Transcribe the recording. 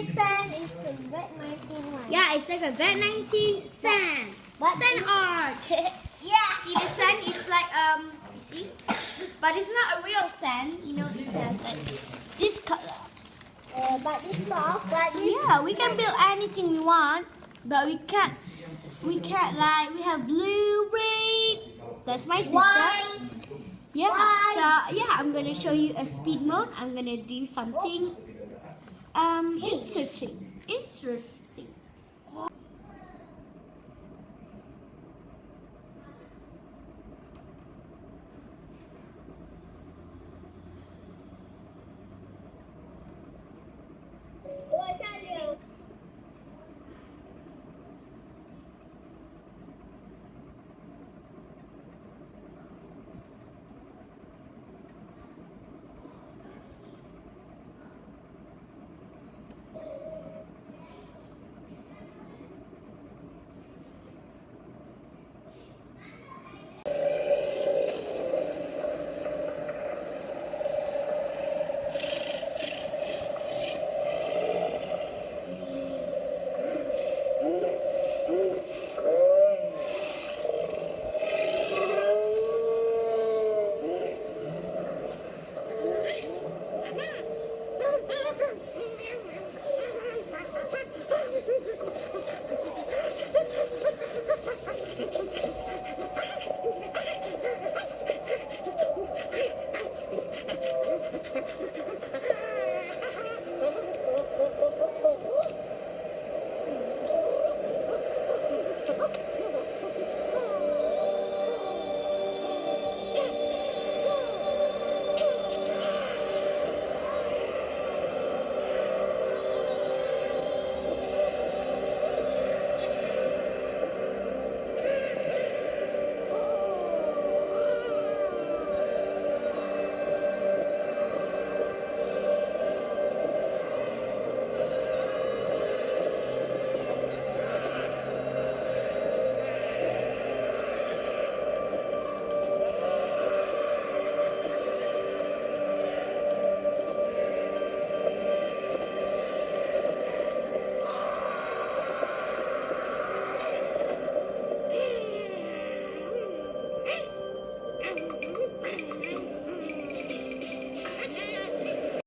this sand is the red 19 one. Yeah, it's like a red 19 sand. Sand art. Yeah. See, the sand is like you see, but it's not a real sand. You know, it has like this color. But it's soft. But it's Yeah, we can build anything we want, but we can't. We can't like we have blue, red. That's my sister. white. Yeah. Why? So yeah, I'm gonna show you a speed mode. I'm gonna do something interesting.